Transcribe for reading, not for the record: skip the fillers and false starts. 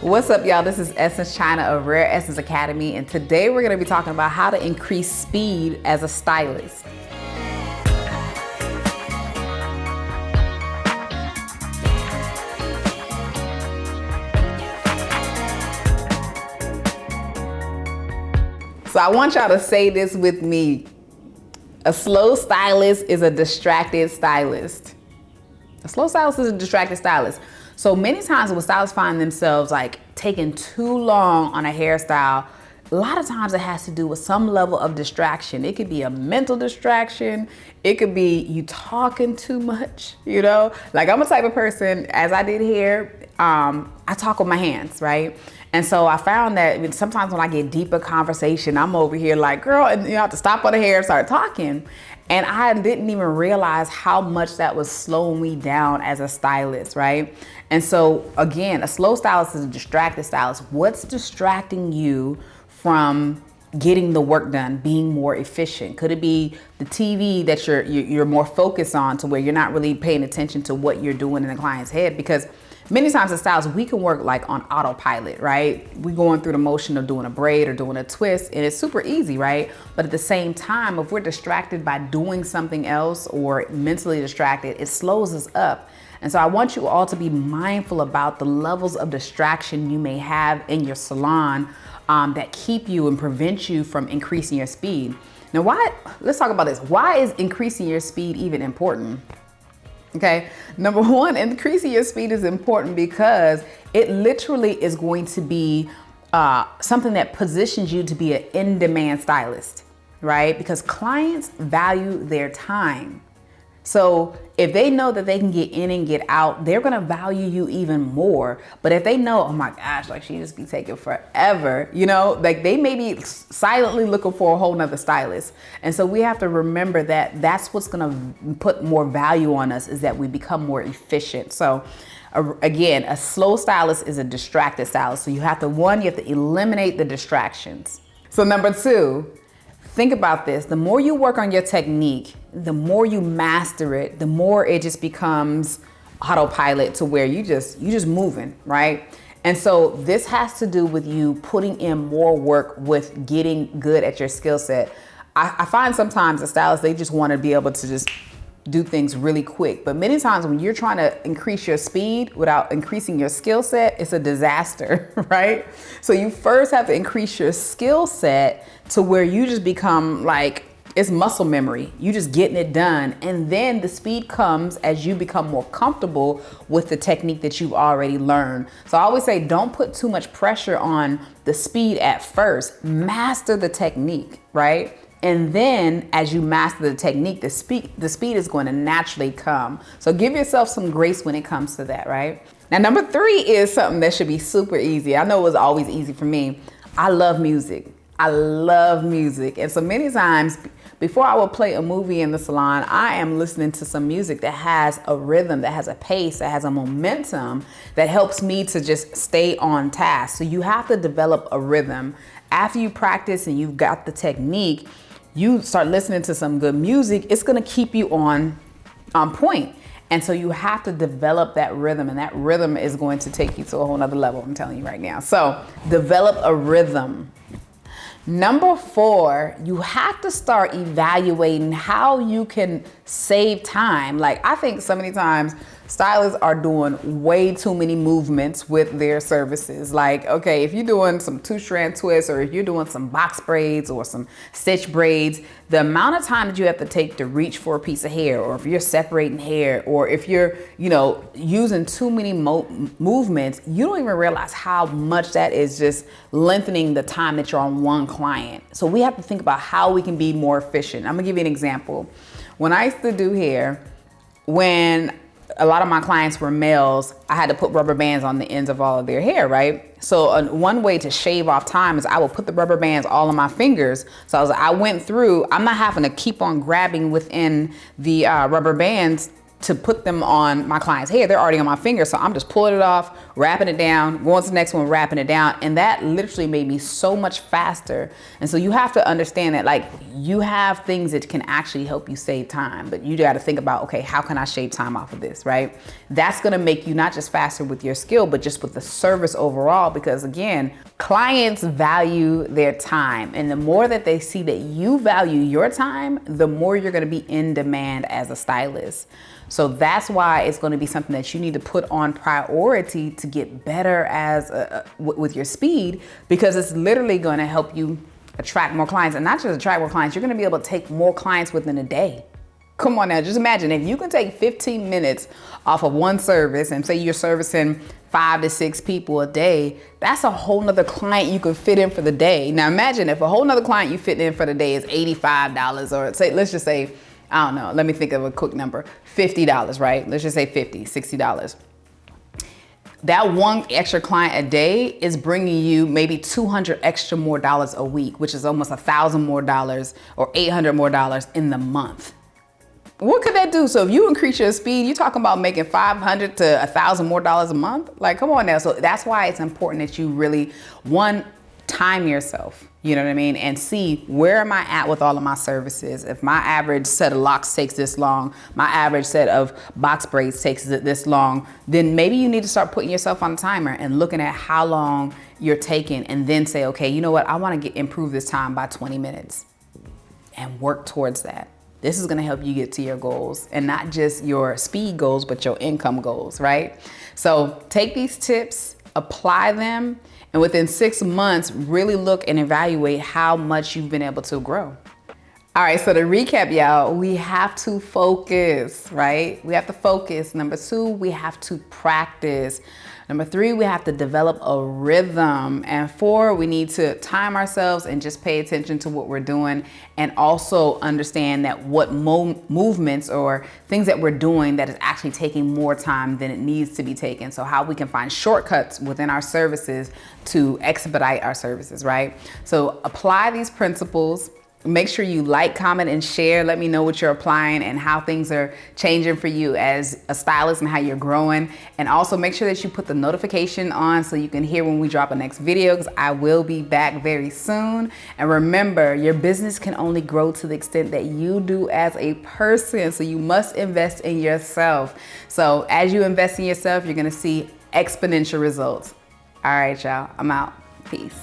What's up, y'all? This is Essence China of Rare Essence Academy, and today we're going to be talking about how to increase speed as a stylist. So I want y'all to say this with me. A slow stylist is a distracted stylist. A slow stylist is a distracted stylist. So many times when stylists find themselves like taking too long on a hairstyle, a lot of times it has to do with some level of distraction. It could be a mental distraction. It could be you talking too much, you know? Like I'm a type of person, as I did hair, I talk with my hands, right? And so I found that sometimes when I get deeper conversation, I'm over here like, girl, and you have to stop on the hair and start talking. And I didn't even realize how much that was slowing me down as a stylist, right? And so again, a slow stylist is a distracted stylist. What's distracting you from getting the work done, being more efficient? Could it be the TV that you're more focused on to where you're not really paying attention to what you're doing in the client's head? Because many times as stylists, we can work like on autopilot, right? We're going through the motion of doing a braid or doing a twist, and it's super easy, right? But at the same time, if we're distracted by doing something else or mentally distracted, it slows us up. And so I want you all to be mindful about the levels of distraction you may have in your salon that keep you and prevent you from increasing your speed. Now, let's talk about this. Why is increasing your speed even important? Okay, number one, increasing your speed is important because it literally is going to be something that positions you to be an in-demand stylist, right? Because clients value their time. So if they know that they can get in and get out, they're gonna value you even more. But if they know, oh my gosh, like she just be taking forever, you know, like they may be silently looking for a whole nother stylist. And so we have to remember that that's what's gonna put more value on us, is that we become more efficient. So again, a slow stylist is a distracted stylist. So you have to eliminate the distractions. So number two, think about this. The more you work on your technique, the more you master it, the more it just becomes autopilot to where you just moving, right? And so this has to do with you putting in more work with getting good at your skill set. I find sometimes the stylists, they just want to be able to just do things really quick. But many times when you're trying to increase your speed without increasing your skill set, it's a disaster, right? So you first have to increase your skill set to where you just become like, it's muscle memory. You just getting it done. And then the speed comes as you become more comfortable with the technique that you've already learned. So I always say, don't put too much pressure on the speed at first. Master the technique, right? And then as you master the technique, the speed is going to naturally come. So give yourself some grace when it comes to that, right? Now, number three is something that should be super easy. I know it was always easy for me. I love music. I love music. And so many times before I will play a movie in the salon, I am listening to some music that has a rhythm, that has a pace, that has a momentum that helps me to just stay on task. So you have to develop a rhythm. After you practice and you've got the technique, you start listening to some good music, it's gonna keep you on point. And so you have to develop that rhythm, and that rhythm is going to take you to a whole nother level, I'm telling you right now. So develop a rhythm. Number four, you have to start evaluating how you can save time. Like I think so many times stylists are doing way too many movements with their services. Like, okay, if you're doing some 2-strand twists, or if you're doing some box braids or some stitch braids, the amount of time that you have to take to reach for a piece of hair, or if you're separating hair, or if you're, using too many movements, you don't even realize how much that is just lengthening the time that you're on one client. So we have to think about how we can be more efficient. I'm gonna give you an example. When I used to do hair, when a lot of my clients were males, I had to put rubber bands on the ends of all of their hair, right? So one way to shave off time is I would put the rubber bands all on my fingers. So I went through, I'm not having to keep on grabbing within the rubber bands to put them on my client's hair. They're already on my finger. So I'm just pulling it off, wrapping it down, going to the next one, wrapping it down. And that literally made me so much faster. And so you have to understand that, like, you have things that can actually help you save time, but you got to think about, okay, how can I shave time off of this, right? That's going to make you not just faster with your skill, but just with the service overall, because again, clients value their time. And the more that they see that you value your time, the more you're going to be in demand as a stylist. So that's why it's going to be something that you need to put on priority to get better with your speed, because it's literally going to help you attract more clients. And not just attract more clients, you're going to be able to take more clients within a day. Come on now, just imagine if you can take 15 minutes off of one service and say you're servicing 5 to 6 people a day, that's a whole nother client you could fit in for the day. Now imagine if a whole nother client you fit in for the day is $85, or say, let's just say, I don't know, let me think of a quick number, $50, right? Let's just say $50, $60. That one extra client a day is bringing you maybe 200 extra more dollars a week, which is almost $1,000 more dollars or $800 more dollars in the month. What could that do? So if you increase your speed, you're talking about making $500 to $1,000 more dollars a month. Like, come on now. So that's why it's important that you really, one, time yourself, you know what I mean? And see, where am I at with all of my services? If my average set of locks takes this long, my average set of box braids takes this long, then maybe you need to start putting yourself on a timer and looking at how long you're taking, and then say, okay, you know what? I want to improve this time by 20 minutes and work towards that. This is going to help you get to your goals, and not just your speed goals, but your income goals, right? So take these tips, apply them, and within 6 months, really look and evaluate how much you've been able to grow. All right, so to recap, y'all, we have to focus, right? We have to focus. Number 2, we have to practice. Number 3, we have to develop a rhythm. And 4, we need to time ourselves and just pay attention to what we're doing, and also understand that what movements or things that we're doing that is actually taking more time than it needs to be taken. So how we can find shortcuts within our services to expedite our services, right? So apply these principles. Make sure you like, comment, and share. Let me know what you're applying and how things are changing for you as a stylist and how you're growing. And also make sure that you put the notification on so you can hear when we drop a next video, because I will be back very soon. And remember, your business can only grow to the extent that you do as a person. So you must invest in yourself. So as you invest in yourself, you're gonna see exponential results. All right, y'all, I'm out. Peace.